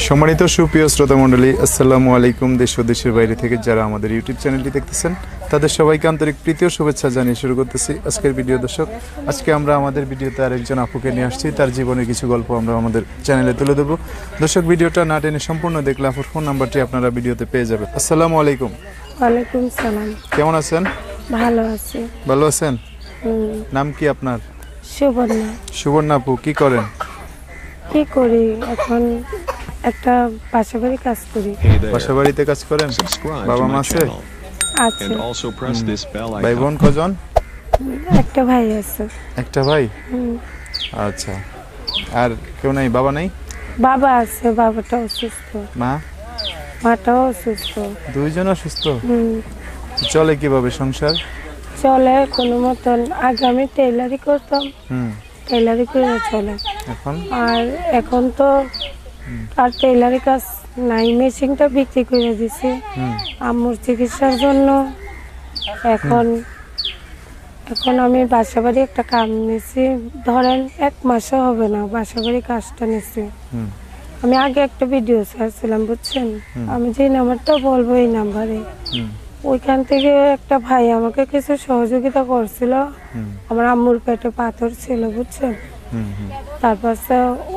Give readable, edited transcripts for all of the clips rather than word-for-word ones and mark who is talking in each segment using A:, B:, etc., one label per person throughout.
A: সম্মানিত সুপ্রিয় শ্রোতা মণ্ডলী, আসসালামু আলাইকুম। দেশ ও দেশের বাইরে থেকে যারা আমাদের ইউটিউব চ্যানেলটি দেখতেছেন তাদের সবাইকে আন্তরিক প্রীতি ও শুভেচ্ছা জানিয়ে শুরু করতেছি আজকের ভিডিও। দর্শক, আজকে আমরা আমাদের ভিডিওতে আরেকজন আপুকে নিয়ে আসছি। তার জীবনের কিছু গল্প আমরা আমাদের চ্যানেলে তুলে দেবো। দর্শক, ভিডিওটা না টেনে সম্পূর্ণ দেখলে আপুর ফোন নাম্বারটি আপনারা ভিডিওতে পেয়ে যাবেন। আসসালামু আলাইকুম।
B: ওয়ালাইকুম সালাম।
A: কেমন আছেন?
B: ভালো আছি।
A: ভালো আছেন? নাম কি আপনার?
B: সুবর্ণা।
A: সুবর্ণা আপু, কি করেন?
B: কি করি এখন? একটা বাসা বাড়ি কাজ করি।
A: বাসা বাড়িতে কাজ করেন? বাবা মা আছে?
B: আছে।
A: ভাই বোন কজন?
B: একটা ভাই আছে।
A: একটা ভাই? আচ্ছা। আর কেউ নাই? বাবা নাই?
B: বাবা আছে, বাবাটা অসুস্থ।
A: মা?
B: মাটাও অসুস্থ।
A: দুইজন অসুস্থ? চলে কিভাবে সংসার?
B: চলে কোনো মতন। আগে আমি টেইলারি করতাম, টেইলারি করে চলে। আর এখন তো আর টেইলারি কাজ নাই, মেশিনটা বিক্রি করে দিছি আম্মুর চিকিৎসার জন্য। এখন আমি বাসা বাড়ি একটা কাম নিছি, ধরেন 1 মাসও হবে না বাসা বাড়ি কাজটা নিছি। আমি আগে একটা ভিডিও ছাড়ছিলাম, বুঝছেন? আমি যে নাম্বারটা বলবো এই নাম্বারে, ওইখান থেকে একটা ভাই আমাকে কিছু সহযোগিতা করছিল। আমার আম্মুর পেটে পাথর ছিল, বুঝছেন? তারপর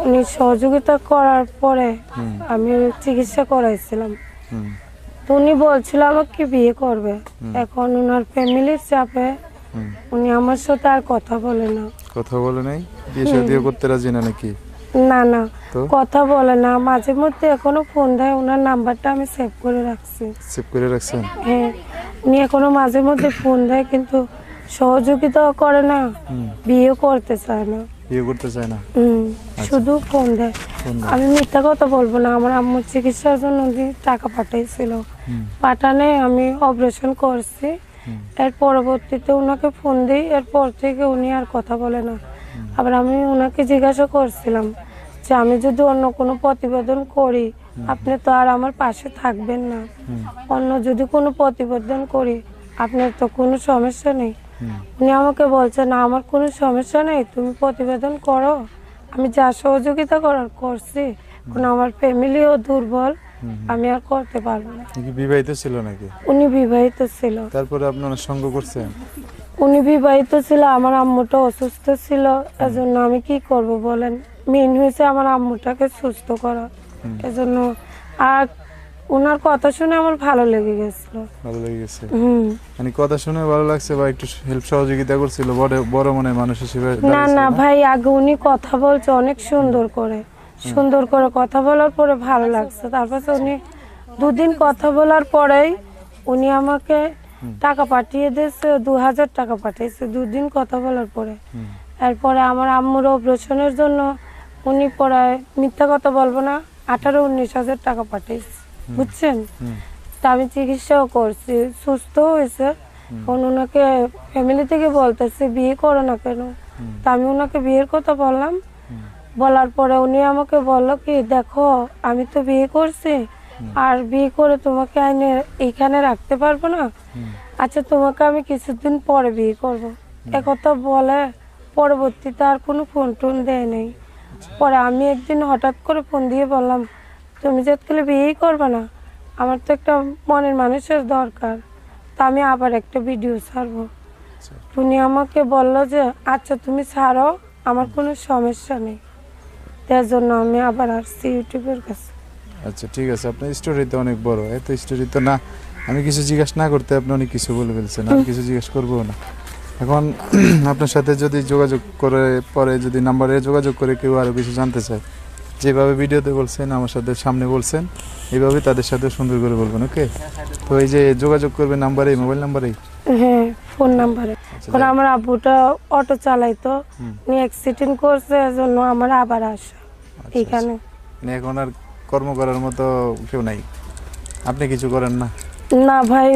B: উনি সহযোগিতা করার পরে আমি চিকিৎসা করাইছিলাম। তো উনি বলছিল আমাকে বিয়ে করবে। এখন ওনার ফ্যামিলির চাপে উনি আমার সাথে আর কথা বলে না।
A: কথা বলে নাই? বিয়ে শাদী করতে রাজি না নাকি?
B: না না, কথা বলে না। মাঝে মধ্যে এখনো ফোন দেয়, ওনার নাম্বারটা আমি সেভ করে রাখছি।
A: সেভ করে রাখছেন?
B: হ্যাঁ, উনি এখনো মাঝে মধ্যে ফোন দেয়, কিন্তু সহযোগিতাও করে না, বিয়ে করতে চায় না।
A: বিয়ে করতে চায় না?
B: শুধু ফোন দেয়। আমি মিথ্যা কথা বলবো না, আমার আম্মুর চিকিৎসার জন্য উনি টাকা পাঠাইছিল। পাঠানে আমি অপারেশন করছি। এর পরবর্তীতে ওনাকে ফোন দিই, এরপর থেকে উনি আর কথা বলে না। আবার আমি ওনাকে জিজ্ঞাসা করছিলাম যে আমি যদি অন্য কোনো প্রতিবেদন করি, আপনি তো আর আমার পাশে থাকবেন না। অন্য যদি কোনো প্রতিবেদন করি, আপনার তো কোনো সমস্যা নেই। উনি আমাকে বলছে, না আমার কোনো সমস্যা নেই, তুমি প্রতিবেদন করো, আমি যা সহযোগিতা করার করছি। কারণ আমার ফ্যামিলিও দুর্বল, আমি আর করতে পারবো না।
A: বিবাহিত ছিল নাকি?
B: উনি বিবাহিত ছিল।
A: তারপরে আপনারা সঙ্গ করছেন?
B: উনি বিবাহিত ছিল, আমার আম্মুটা অসুস্থ ছিল, এজন্য আমি কি করব বলেন? মেন হয়েছে আমার আম্মুটাকে সুস্থ করা, এজন্য। আর ওনার কথা শুনে আমার ভালো লেগে গেছিল।
A: ভালো লেগে গেছে? মানে কথা শুনে ভালো লাগছে বা একটু হেল্প সহযোগিতা করছিল বড় মনের মানুষ হিসেবে?
B: না না ভাই, আগে উনি কথা বলছে অনেক সুন্দর করে, সুন্দর করে কথা বলার পরে ভালো লাগছে। তারপর উনি 2 দিন কথা বলার পরেই উনি আমাকে টাকা পাঠিয়ে দিয়েছে, 2000 টাকা পাঠিয়েছে 2 দিন কথা বলার পরে। এরপরে আমার আম্মুর অপারেশনের জন্য উনি পড়ায়, মিথ্যা কথা বলবো না, 18-19 হাজার টাকা পাঠিয়েছে, বুঝছেন? তা আমি চিকিৎসাও করছি, সুস্থ হয়েছে। এখন ওনাকে ফ্যামিলি থেকে বলতেছে বিয়ে করো না কেন? তা আমি ওনাকে বিয়ের কথা বললাম। বলার পরে উনি আমাকে বললো কি, দেখো আমি তো বিয়ে করছি, আর বিয়ে করে তোমাকে আইনে এইখানে রাখতে পারবো না। আচ্ছা, তোমাকে আমি কিছুদিন পরে বিয়ে করব। একথা বলে পরবর্তীতে আর কোনো ফোন টোন দেয় নাই। পরে আমি একদিন হঠাৎ করে ফোন দিয়ে বললাম, তুমি যেতকালে বিয়েই করবে না, আমার তো একটা মনের মানুষের দরকার, তা আমি আবার একটা ভিডিও ছাড়বো। উনি আমাকে বললো যে আচ্ছা তুমি ছাড়ো, আমার কোনো সমস্যা নেই। তার জন্য আমি আবার আসছি ইউটিউবের কাছে।
A: আচ্ছা, ঠিক আছে। আপনার স্টোরি তো অনেক বড়, এত স্টোরি তো না আমি কিছু জিজ্ঞাসা না করতে আপনি অনেক কিছু বলে ফেলছেন, আমি কিছু জিজ্ঞেস করবো না। এখন আপনার সাথে যদি যোগাযোগ করে পরে যদি নাম্বারে যোগাযোগ করে কেউ আরও কিছু জানতে চায়, যেভাবে ভিডিওতে বলছেন আমার সাথে সামনে বলছেন, এইভাবে তাদের সাথে সুন্দর করে বলবেন। ওকে? তো এই যে যোগাযোগ করবে নাম্বারে, মোবাইল নাম্বারেই?
B: হ্যাঁ, ফোন নাম্বারে। কারণ আমার আব্বুটা অটো চালাইতো, উনি অ্যাক্সিডেন্ট করছে, এজন্য আমার আবার আসা এখানে।
A: মানে এখন আর কর্ম করার মতো কেউ নাই, আপনি কিছু করেন না?
B: না ভাই,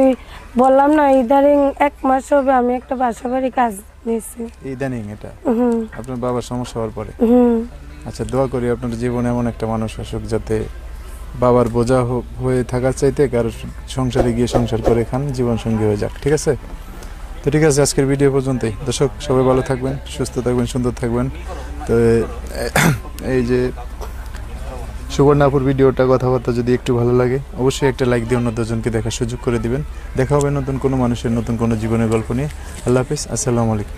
B: বললাম না ইদানিং 1 মাস হবে আমি একটা বাসা বাড়ি কাজ নিয়েছি।
A: ইদানিং? এটা আপনার বাবার সমস্যা হওয়ার পরে? আচ্ছা, দোয়া করি আপনার জীবনে এমন একটা মানুষ আসুক যাতে বাবার বোঝা হয়ে থাকার চাইতে কারো সংসারে গিয়ে সংসার করে খান, জীবন সঙ্গী হয়ে যাক। ঠিক আছে? তো ঠিক আছে, আজকের ভিডিও পর্যন্তই। দর্শক, সবাই ভালো থাকবেন, সুস্থ থাকবেন, সুন্দর থাকবেন। তো এই যে সুবর্ণাপুর ভিডিওটা কথাবার্তা যদি একটু ভালো লাগে অবশ্যই একটা লাইক দিয়ে অন্য দুজনকে দেখার সুযোগ করে দিবেন। দেখা হবে নতুন কোনো মানুষের নতুন কোনো জীবনের গল্প নিয়ে। আল্লাহ হাফিজ, আসসালামু আলাইকুম।